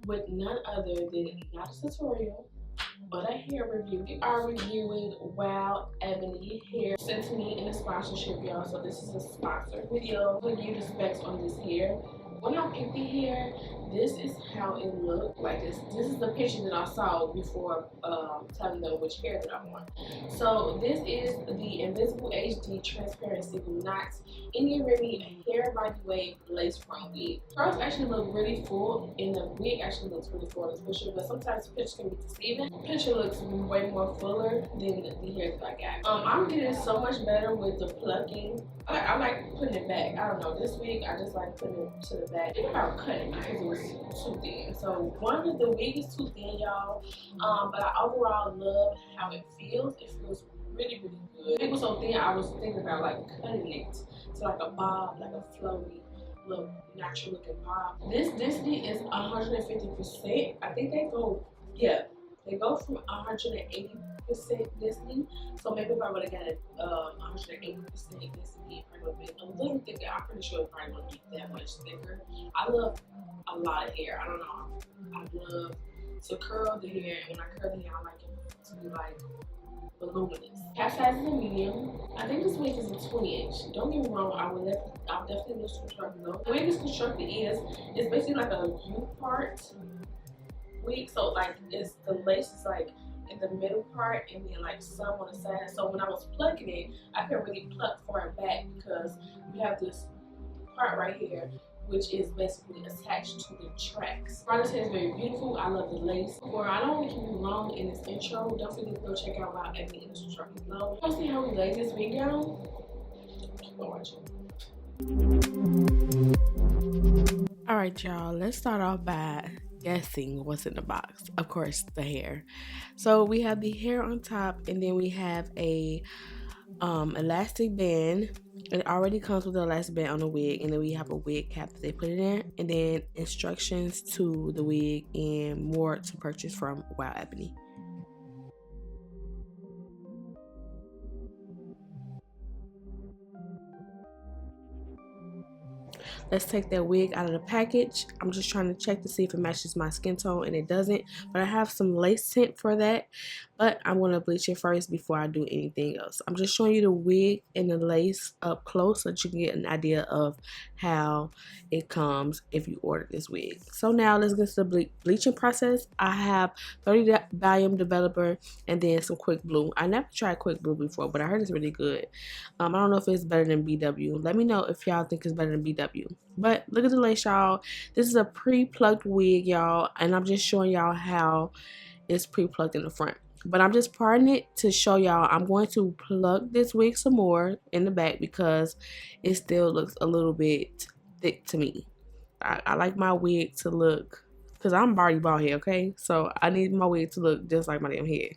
with none other than not a tutorial, but a hair review. We are reviewing WoWEbony hair sent to me in a sponsorship, y'all. So this is a sponsored video. I'm gonna give you the specs on this hair. When I picked the hair, this is how it looked. Like this is the picture that I saw before telling them which hair that I want. So this is the Invisible HD Transparency Knots Indian Remy Hair Body Wave Lace Front Wig. Curls actually look really full, and the wig actually looks really full in this picture, but sometimes the picture can be deceiving. The picture looks way more fuller than the hair that I got. I'm getting so much better with the plucking. I like putting it back. I don't know, this wig I just like putting it to the back. I think about cutting it because it was too thin. So one of the wig is too thin, y'all. But I overall love how it feels. It feels really, really good. It was so thin, I was thinking about like cutting it to like a bob, like a flowy, little natural looking bob. This Disney is 150%. I think they go, yeah, they go from 180% Disney. So maybe if I would have got it 180% Disney, it probably would have been a little thicker. I'm pretty sure it probably wouldn't be that much thicker. I love a lot of hair. I don't know. I love to curl the hair, and when I curl the hair, I like it to be like voluminous. Cap size is a medium. I think this wig is a 20-inch. Don't get me wrong, I'll definitely list the construct below. The way this constructed is, it's basically like a U-part wig. So like the lace is like in the middle part and then like some on the side. So when I was plucking it, I could really pluck far back because we have this part right here which is basically attached to the tracks. Briana's hair is very beautiful. I love the lace. Or I don't want to keep you long in this intro. Don't forget to go check out WoWEbony in the description below. Let's see how we lay this wig down. Keep on watching. Alright, y'all, let's start off by guessing what's in the box. Of course, the hair. So we have the hair on top, and then we have a elastic band. It already comes with the elastic band on the wig, and then we have a wig cap that they put it in, and then instructions to the wig and more to purchase from WoWEbony. Let's take that wig out of the package. I'm just trying to check to see if it matches my skin tone, and it doesn't. But I have some lace tint for that. But I'm going to bleach it first before I do anything else. I'm just showing you the wig and the lace up close so that you can get an idea of how it comes if you order this wig. So now let's get to the bleaching process. I have 30 Volume Developer and then some Quick Blue. I never tried Quick Blue before, but I heard it's really good. I don't know if it's better than BW. Let me know if y'all think it's better than BW. But look at the lace, y'all. This is a pre-plucked wig, y'all, and I'm just showing y'all how it's pre-plucked in the front. But I'm just parting it to show y'all I'm going to pluck this wig some more in the back because it still looks a little bit thick to me. I like my wig to look, because I'm already bald head, okay? So I need my wig to look just like my damn head.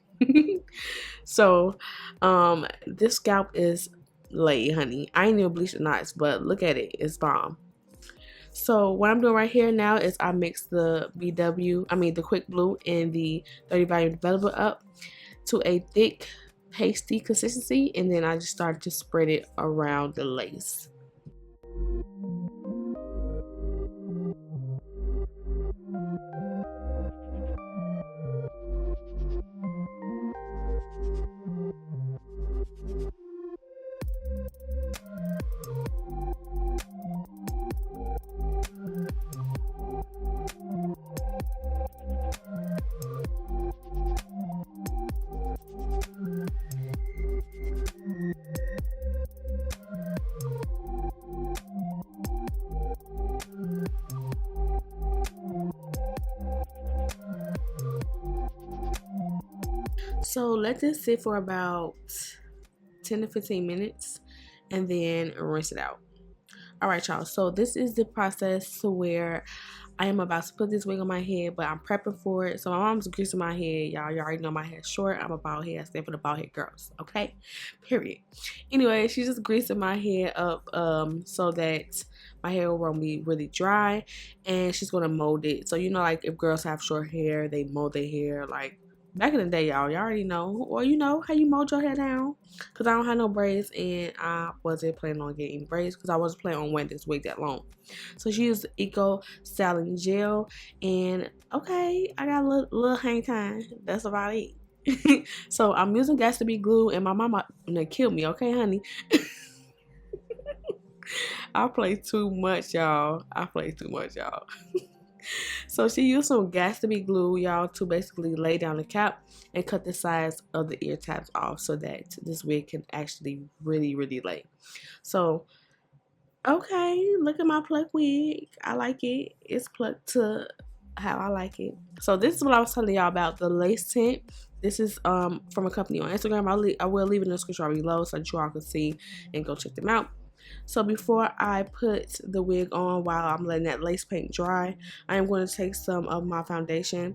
So this scalp is laid, honey. I ain't even bleached the knots, but look at it. It's bomb. So what I'm doing right here now is I mix the the Quick Blue and the 30 Volume Developer up to a thick, pasty consistency, and then I just started to spread it around the lace. So let this sit for about 10 to 15 minutes and then rinse it out. Alright, y'all, so this is the process to where I am about to put this wig on my head, but I'm prepping for it. So my mom's greasing my head, y'all. You already know my hair's short. I'm a bald head. I stand for the bald head girls, okay? Period. Anyway, she's just greasing my hair up so that my hair won't be really dry, and she's gonna mold it. So you know, like if girls have short hair, they mold their hair like back in the day, y'all already know, or you know how you mold your hair down. Because I don't have no braids, and I wasn't planning on getting braids because I wasn't planning on wearing this wig that long. So she used Eco Styling Gel, and Okay, I got a little hang time. That's about it. So I'm using gas to be glue, and my mama gonna kill me. Okay, honey. I play too much, y'all. I play too much, y'all. So she used some gas to be glue, y'all, to basically lay down the cap and cut the sides of the ear tabs off so that this wig can actually really lay. So, okay, look at my plucked wig. I like it. It's plucked to how I like it. So this is what I was telling y'all about the lace tint. This is from a company on Instagram. I will leave it in the description below so that you all can see and go check them out. So before I put the wig on, while I'm letting that lace paint dry, I am going to take some of my foundation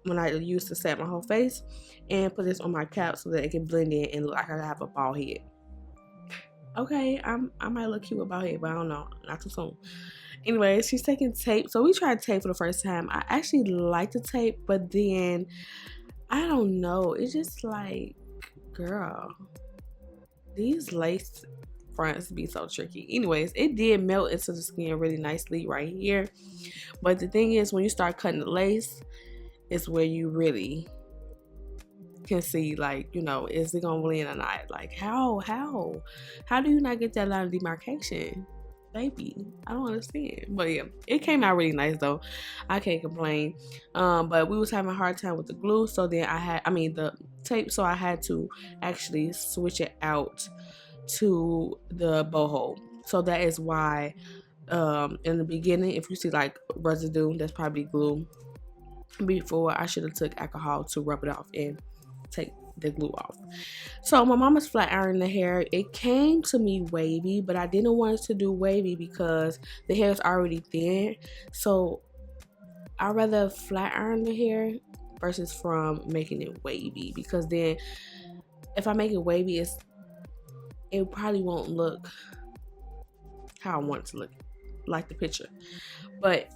when I use to set my whole face and put this on my cap so that it can blend in and look like I have a bald head. Okay, I might look cute with bald head, but I don't know, not too soon. Anyway, she's taking tape. So we tried tape for the first time. I actually like the tape, but then I don't know. It's just like, girl, these lace fronts be so tricky. Anyways, it did melt into the skin really nicely right here. But the thing is, when you start cutting the lace, it's where you really can see, like, you know, is it gonna blend or not? Like, how do you not get that line of demarcation? Baby, I don't understand. But yeah, it came out really nice though. I can't complain. But we was having a hard time with the glue, so then the tape, so I had to actually switch it out to the boho. So that is why in the beginning, if you see like residue, that's probably glue. Before, I should have took alcohol to rub it off and take the glue off. So my mama's flat ironing the hair. It came to me wavy, but I didn't want us to do wavy because the hair is already thin. So I'd rather flat iron the hair versus from making it wavy, because then if I make it wavy, it probably won't look how I want it to look, like the picture. But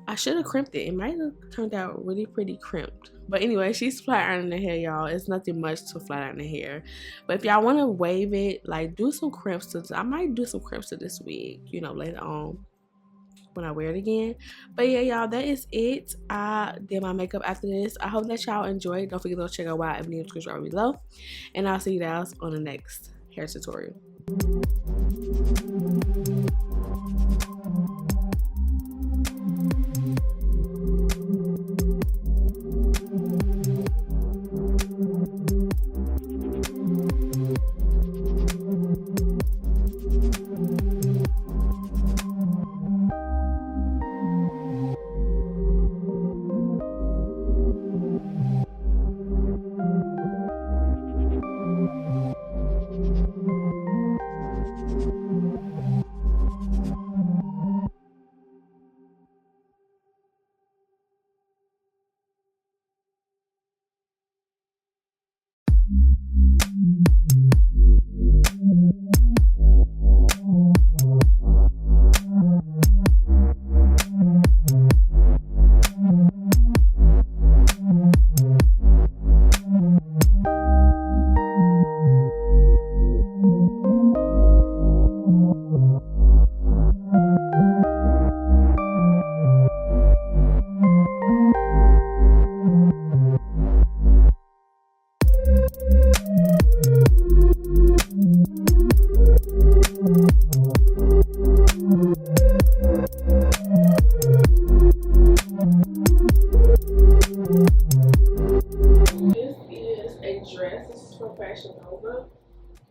I should have crimped it. It might have turned out really pretty crimped. But anyway, she's flat ironing the hair, y'all. It's nothing much to flat iron the hair. But if y'all want to wave it, like, do some crimps to I might do some crimps to this wig, you know, later on when I wear it again. But yeah, y'all, that is it. I did my makeup after this. I hope that y'all enjoyed. Don't forget to check out WoWEbony in the description below. And I'll see you guys on the next hair tutorial.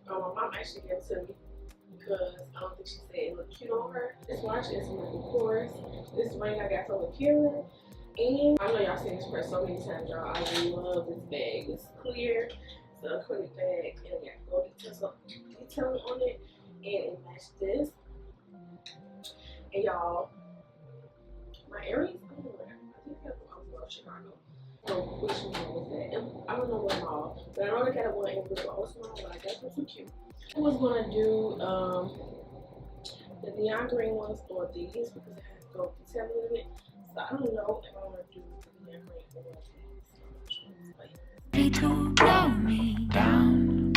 My mom actually gave it to me because I don't think she said it looked cute on her. This watch is Michael Kors. This ring I got from Calumet. And I know y'all seen this purse so many times, y'all. I really love this bag. It's clear. It's an acrylic bag. And it got gold detailing on it. And it matched this. And y'all, my earrings, I don't know where. I think I was going to Chicago. Which one was that? I don't know what mall, but I know they got one in the Old Mall, but I guess it's too cute. I was gonna do the neon green ones or these because I have to go detailing in it. So I don't know if I want to do the neon green or these. Need to blow me down.